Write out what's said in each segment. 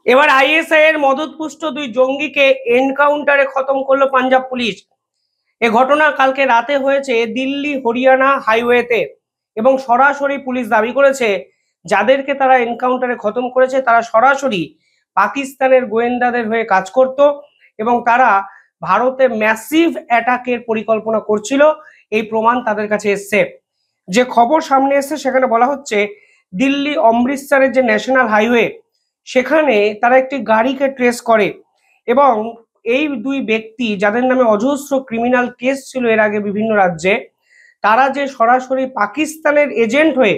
এবার আইএসআই এর মদতপুষ্ট দুই জঙ্গিকে এনকাউন্টারে খতম করলো পাঞ্জাব পুলিশ। এ ঘটনা কালকে রাতে হয়েছে দিল্লি হরিয়ানা হাইওয়েতে এবং সরাসরি পুলিশ দাবি করেছে যাদেরকে তারা এনকাউন্টারে খতম করেছে তারা সরাসরি পাকিস্তানের গোয়েন্দাদের হয়ে কাজ করত এবং তারা ভারতে ম্যাসিভ অ্যাটাকের পরিকল্পনা করছিল। এই প্রমাণ তাদের কাছে এসছে। যে খবর সামনে এসছে সেখানে বলা হচ্ছে দিল্লি অমৃতসরের যে ন্যাশনাল হাইওয়ে সেখানে তারা একটি গাড়িকে ট্রেস করে এবং এই দুই ব্যক্তি যাদের নামে অজস্র ক্রিমিনাল কেস ছিল এর আগে বিভিন্ন রাজ্যে, তারা যে সরাসরি পাকিস্তানের এজেন্ট হয়ে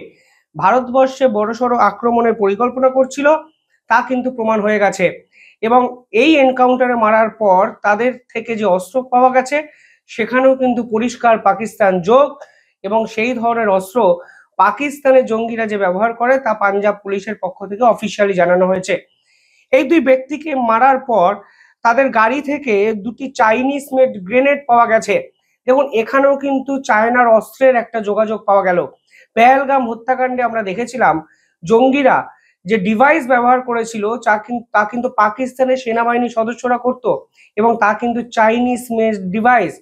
ভারতবর্ষে বড়সড় আক্রমণের পরিকল্পনা করছিল তা কিন্তু প্রমাণ হয়ে গেছে। এবং এই এনকাউন্টারে মারার পর তাদের থেকে যে অস্ত্র পাওয়া গেছে সেখানেও কিন্তু পরিষ্কার পাকিস্তান যোগ এবং সেই ধরনের অস্ত্র পাকিস্তানের জঙ্গিরা যে ব্যবহার করে তা পাঞ্জাব পুলিশের পক্ষ থেকে অফিসিয়ালি জানানো হয়েছে। এই দুই ব্যক্তিকে মারার পর তাদের গাড়ি থেকে দুটি চাইনিজ মেড গ্রেনেড পাওয়া গেছে। দেখুন এখানেও কিন্তু চায়নার অস্ত্রের একটা যোগাযোগ পাওয়া গেল। পেহেলগাম হত্যাকাণ্ডে আমরা দেখেছিলাম জঙ্গিরা যে ডিভাইস ব্যবহার করেছিল তা কিন্তু পাকিস্তানের সেনাবাহিনীর সদস্যরা করত এবং তা কিন্তু চাইনিজ মেড ডিভাইস,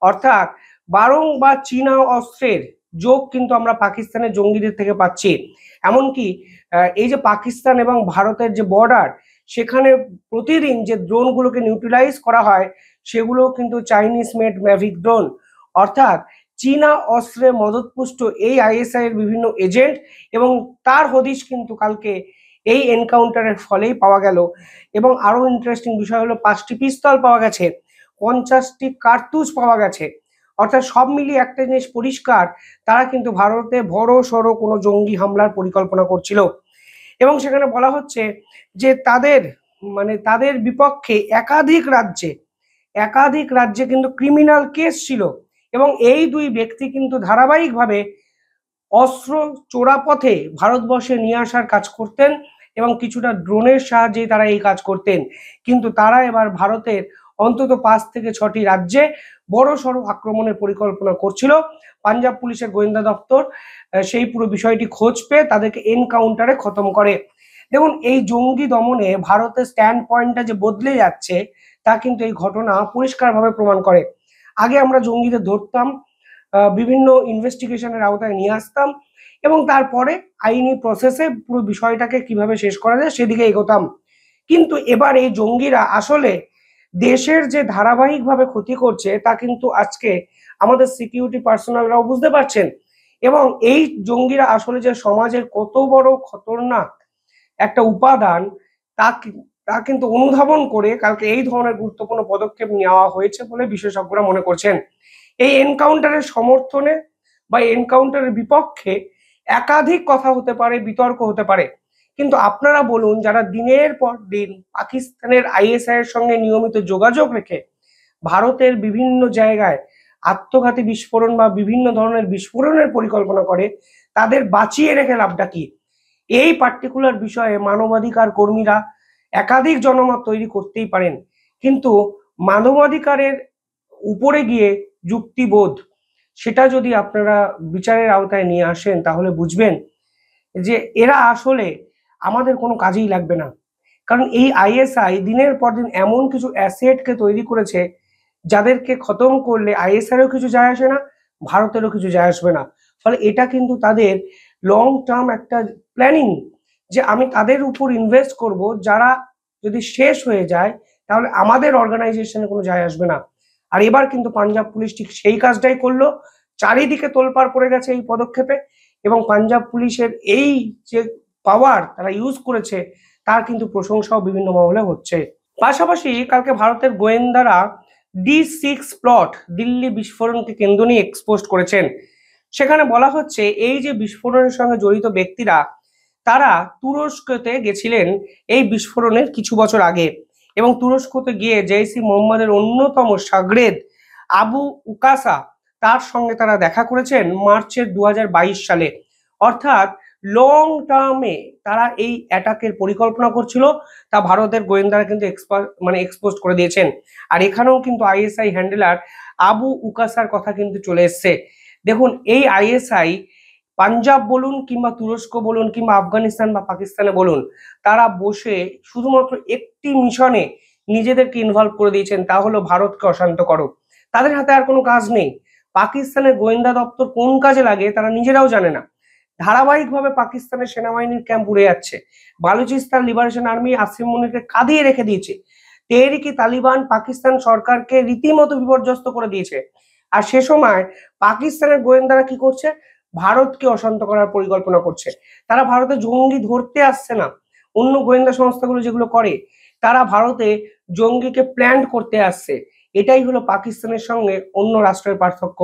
অর্থাৎ বারংবার চীনা অস্ত্রের যোগ কিন্তু আমরা পাকিস্তানের জঙ্গিদের থেকে পাচ্ছি। এমনকি এই যে পাকিস্তান এবং ভারতের যে বর্ডার সেখানে প্রতিদিন যে ড্রোনগুলোকে নিউট্রিলাইজ করা হয় সেগুলো কিন্তু চাইনিজ মেড ম্যাভিক ড্রোন, অর্থাৎ চীনা অস্ত্রে মদতপুষ্ট এই আইএসআই এর বিভিন্ন এজেন্ট এবং তার হদিশ কিন্তু কালকে এই এনকাউন্টারের ফলেই পাওয়া গেল। এবং আরো ইন্টারেস্টিং বিষয় হলো 5টি পিস্তল পাওয়া গেছে, 50টি কার্তুজ পাওয়া গেছে। অর্থাৎ সব মিলিয়ে একটা জিনিস পরিষ্কার, তারা কিন্তু ভারতে বড় সড়ো কোনো জঙ্গি হামলার পরিকল্পনা করছিল। এবং সেখানে বলা হচ্ছে যে তাদের বিপক্ষে একাধিক রাজ্যে কিন্তু ক্রিমিনাল কেস ছিল এবং এই দুই ব্যক্তি কিন্তু ধারাবাহিকভাবে অস্ত্র চোরাপথে ভারতবর্ষে নিয়ে আসার কাজ করতেন এবং কিছুটা ড্রোনের সাহায্যে তারা এই কাজ করতেন। কিন্তু তারা এবার ভারতের অন্তত 5 থেকে 6টি রাজ্যে বড় সড়ো আক্রমণের পরিকল্পনা করছিল। পাঞ্জাব পুলিশের গোয়েন্দা দপ্তর সেই পুরো বিষয়টি খোঁজ পেয়ে তাদেরকে এনকাউন্টারে খতম করে। দেখুন এই জঙ্গি দমনে ভারতের স্ট্যান্ড পয়েন্টটা যে বদলে যাচ্ছে তা কিন্তু এই ঘটনা পরিষ্কারভাবে প্রমাণ করে। আগে আমরা জঙ্গিদের ধরতাম, বিভিন্ন ইনভেস্টিগেশনের আওতায় নিয়ে আসতাম এবং তারপরে আইনি প্রসেসে পুরো বিষয়টাকে কিভাবে শেষ করা যায় সেদিকে এগোতাম। কিন্তু এবার এই জঙ্গিরা আসলে দেশের যে ধারাবাহিকভাবে ক্ষতি করছে তা কিন্তু আজকে আমাদের সিকিউরিটি পার্সোনালরাও বুঝতে পারছেন। এবং এই জঙ্গিরা আসলে যে সমাজের কত বড় খতরনাক একটা উপাদান তা তা কিন্তু অনুধাবন করে কালকে এই ধরনের গুরুত্বপূর্ণ পদক্ষেপ নেওয়া হয়েছে বলে বিশেষজ্ঞরা মনে করছেন। এই এনকাউন্টারের সমর্থনে বা এনকাউন্টারের বিপক্ষে একাধিক কথা হতে পারে, বিতর্ক হতে পারে, কিন্তু আপনারা বলুন যারা দিনের পর দিন পাকিস্তানের আইএসআই এর সঙ্গে নিয়মিত যোগাযোগ রেখে ভারতের বিভিন্ন জায়গায় আত্মঘাতী বিস্ফোরণ বা বিভিন্ন ধরনের বিস্ফোরণের পরিকল্পনা করে, তাদের বাঁচিয়ে রেখে লাভটা কি? এই পার্টিকুলার বিষয়ে মানবাধিকার কর্মীরা একাধিক জনমত তৈরি করতেই পারেন, কিন্তু মানবাধিকারের উপরে গিয়ে যুক্তিবোধ সেটা যদি আপনারা বিচারের আওতায় নিয়ে আসেন তাহলে বুঝবেন যে এরা আসলে আমাদের কোনো কাজেই লাগবে না। কারণ এই আইএসআই দিনের পর দিন এমন কিছু অ্যাসেটকে তৈরি করেছে যাদেরকে খতম করলে আইএসআইয়েরও কিছু যায় আসে না, ভারতেরও কিছু যায় আসবে না। ফলে এটা কিন্তু তাদের লং টার্ম একটা প্ল্যানিং যে আমি তাদের উপর ইনভেস্ট করব যারা যদি শেষ হয়ে যায় তাহলে আমাদের অর্গানাইজেশনে কোনো যায় আসবে না। আর এবার কিন্তু পাঞ্জাব পুলিশ ঠিক সেই কাজটাই করলো। চারিদিকে তোলপাড় পড়ে গেছে এই পদক্ষেপে এবং পাঞ্জাব পুলিশের এই যে পাওয়ার তারা ইউজ করেছে তার কিন্তু প্রশংসাও বিভিন্ন মহলে হচ্ছে। পাশাপাশি কালকে ভারতের গোয়েন্দারা D6 প্লট দিল্লি বিস্ফোরণকে কেন্দ্র নিয়ে এক্সপোজ করেছেন। সেখানে বলা হচ্ছে এই যে বিস্ফোরণের সঙ্গে জড়িত ব্যক্তিরা তারা তুরস্কতে গেছিলেন এই বিস্ফোরণের কিছু বছর আগে এবং তুরস্কতে গিয়ে জেইসি মোহাম্মদের অন্যতম শাগরেদ আবু উকাসা তার সঙ্গে তারা দেখা করেছেন মার্চের 2022 সালে। অর্থাৎ লং টার্মে তারা এই অ্যাটাকের পরিকল্পনা করছিল, তা ভারতের গোয়েন্দারা কিন্তু এক্সপোজ করে দিয়েছেন। আর এখানেও কিন্তু আইএসআই হ্যান্ডেলার আবু উকাসার কথা কিন্তু চলে এসছে। দেখুন এই আইএসআই পাঞ্জাব বলুন কিংবা তুরস্ক বলুন কিংবা আফগানিস্তান বা পাকিস্তানে বলুন, তারা বসে শুধুমাত্র একটি মিশনে নিজেদেরকে ইনভলভ করে দিয়েছেন, তা হলো ভারতকে অশান্ত করো। তাদের হাতে আর কোনো কাজ নেই। পাকিস্তানের গোয়েন্দা দপ্তর কোন কাজে লাগে তারা নিজেরাও জানে না। ধারাবাহিকভাবে পাকিস্তানের সেনাবাহিনীর ক্যাম্প উড়ে যাচ্ছে। বালুচিস্তান লিবারেশন আর্মি আসিম মুনিরকে কাঁদিয়ে রেখে দিয়েছে। তেহরিকি তালিবান পাকিস্তান সরকারকে রীতিমতো বিপর্যস্ত করে দিয়েছে। আর সে সময় পাকিস্তানের গোয়েন্দারা কি করছে? ভারতকে অশান্ত করার পরিকল্পনা করছে। তারা ভারতে জঙ্গি ধরতে আসছে না। অন্য গোয়েন্দা সংস্থাগুলো যেগুলো করে, তারা ভারতে জঙ্গিকে প্ল্যান করতে আসছে। এটাই হলো পাকিস্তানের সঙ্গে অন্য রাষ্ট্রের পার্থক্য।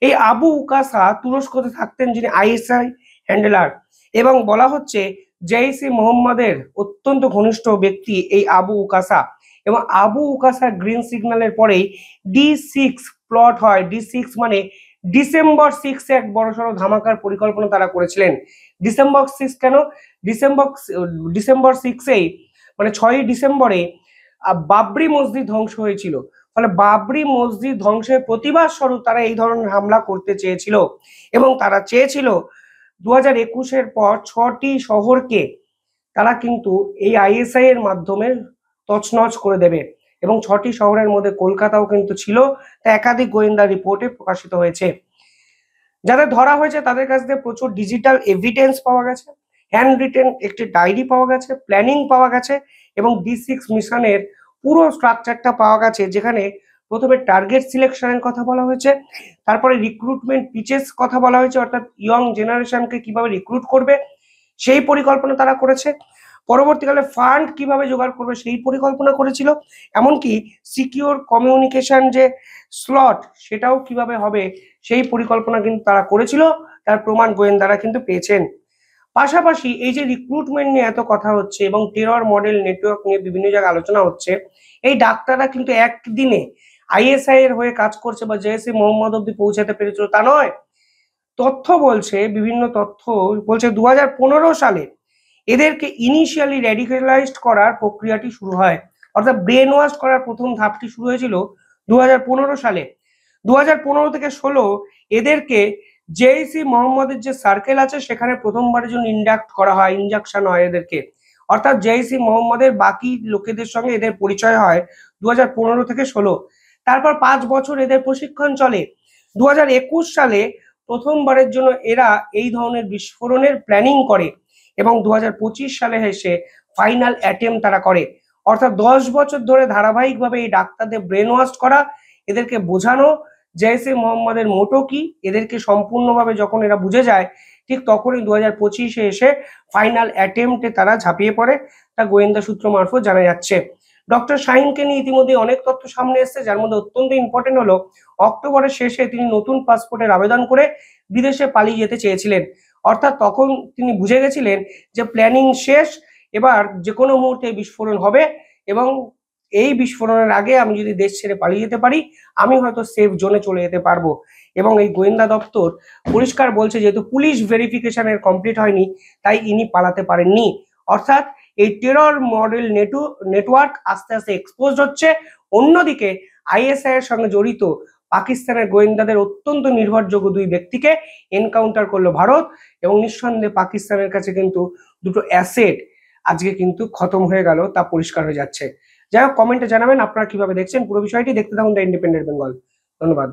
এই আবু উকাসা তুরস্কতে থাকতেন, যিনি আইএসআই হ্যান্ডেলার, এবং বলা হচ্ছে জেইসি মোহাম্মদের অত্যন্ত ঘনিষ্ঠ ব্যক্তি এই আবু উকাসা। এবং আবু উকাসা গ্রিন সিগন্যালের পরেই D6 প্লট হয়। D6 মানে ডিসেম্বর 6 এক বড়সড় ধামাকার পরিকল্পনা তারা করেছিলেন। ডিসেম্বর 6 কেন? ডিসেম্বর 6-এই মানে 6ই ডিসেম্বরে বাবরি মসজিদ ধ্বংস হয়েছিল। ফলে বাবরি মসজিদ ধ্বংসের প্রতিবাদ স্বরূপ তারা এই ধরনের হামলা করতে চেয়েছিল। এবং তারা চেয়েছিল 2021-এর পর 6টি শহরকে তারা কিন্তু এই আইএসআই এর মাধ্যমে তছনছ করে দেবে। এবং 6টি শহরের মধ্যে কলকাতাও কিন্তু ছিল, তা একাধিক গোয়েন্দা রিপোর্টে প্রকাশিত হয়েছে। যাদের ধরা হয়েছে তাদের কাছ থেকে প্রচুর ডিজিটাল এভিডেন্স পাওয়া গেছে, হ্যান্ড রিটেন একটি ডায়েরি পাওয়া গেছে, প্ল্যানিং পাওয়া গেছে, এবং D6 মিশনের পুরো স্ট্রাকচারটা পাওয়া গেছে, যেখানে প্রথমে টার্গেট সিলেকশনের কথা বলা হয়েছে, তারপরে রিক্রুটমেন্ট পিচেস কথা বলা হয়েছে, অর্থাৎ ইয়ং জেনারেশনকে কিভাবে রিক্রুট করবে সেই পরিকল্পনা তারা করেছে। পরবর্তীকালে ফান্ড কিভাবে জোগাড় করবে সেই পরিকল্পনা করেছিল। এমনকি সিকিউর কমিউনিকেশন যে স্লট সেটাও কিভাবে হবে সেই পরিকল্পনা কিন্তু তারা করেছিল। তার প্রমাণ গোয়েন্দারা কিন্তু পেয়েছেন। পাশাপাশি এই যে রিক্রুটমেন্ট নিয়ে এত কথা হচ্ছে এবং টেরর মডেল নেটওয়ার্ক নিয়ে বিভিন্ন জায়গায় আলোচনা হচ্ছে, এই ডাক্তাররা কিন্তু একদিনে আইএসআই এর হয়ে কাজ করছে বা জেএসি মোহাম্মদ অব্দি পৌঁছাতে পেরেছিল তা নয়। তথ্য বলছে, বিভিন্ন তথ্য বলছে 2015 সালে এদেরকে ইনিশিয়ালি র্যাডিক্যালাইজড করার প্রক্রিয়াটি শুরু হয়। অর্থাৎ ব্রেন ওয়াশ করার প্রথম ধাপটি শুরু হয়েছিল 2015 সালে। 2015 থেকে 16 এদেরকে জেইসি মোহাম্মদের যে সার্কেল আছে সেখানে প্রথমবারের জন্য ইন্ডাক্ট করা হয়, ইনজাকশন হয় এদেরকে। অর্থাৎ জেইসি মোহাম্মদের বাকি লোকেদের সঙ্গে এদের পরিচয় হয় 2015 থেকে 16। তারপর 5 বছর এদের প্রশিক্ষণ চলে। 2021 সালে প্রথমবারের জন্য এরা এই ধরনের বিস্ফোরণের প্ল্যানিং করে এবং 2025 সালে এসে ফাইনাল অ্যাটেম্প তারা করে। অর্থাৎ 10 বছর ধরে ধারাবাহিকভাবে এই ডাক্তারদের ব্রেন ওয়াশ করা, এদেরকে বোঝানো জেইসে মোহাম্মদের মোটো কি, এদেরকে সম্পূর্ণভাবে যখন এরা বুঝে যায় ঠিক তখনই 2025-এ এসে ফাইনাল অ্যাটেম্পটে তারা ঝাঁপিয়ে পড়ে, তা গোয়েন্দা সূত্র মারফত জানা যাচ্ছে। ডক্টর শাহিনকে নিয়ে ইতিমধ্যে অনেক তথ্য সামনে এসেছে, যার মধ্যে অত্যন্ত ইম্পর্টেন্ট হলো অক্টোবরের শেষে তিনি নতুন পাসপোর্টের আবেদন করে বিদেশে পালিয়ে যেতে চেয়েছিলেন। অর্থাৎ তখন তিনি বুঝে গেছিলেন যে প্ল্যানিং শেষ, এবার যে কোনো মুহূর্তে বিস্ফোরণ হবে এবং এই বিস্ফোরণের আগে আমি যদি দেশ ছেড়ে পালিয়ে যেতে পারি আমি হয়তো সেফ জোনে চলে যেতে পারবো। এবং এই গোয়েন্দা দপ্তর পরিষ্কার বলছে যেহেতু পুলিশ ভেরিফিকেশনের কমপ্লিট হয়নি তাই ইনি পালাতে পারেননি। অর্থাৎ এই টেরর মডেল নেটওয়ার্ক আস্তে আস্তে এক্সপোজ হচ্ছে। অন্যদিকে আইএসআই এর সঙ্গে জড়িত পাকিস্তানের গোয়েন্দাদের অত্যন্ত নির্ভরযোগ্য দুই ব্যক্তিকে এনকাউন্টার করলো ভারত, এবং নিঃসন্দেহে পাকিস্তানের কাছে কিন্তু দুটো অ্যাসেট আজকে কিন্তু খতম হয়ে গেল, তা পরিষ্কার হয়ে যাচ্ছে। যাই হোক, কমেন্টে জানাবেন আপনারা কিভাবে দেখছেন পুরো বিষয়টি। দেখতে থাকুন দ্য ইন্ডিপেন্ডেন্ট বেঙ্গল। ধন্যবাদ।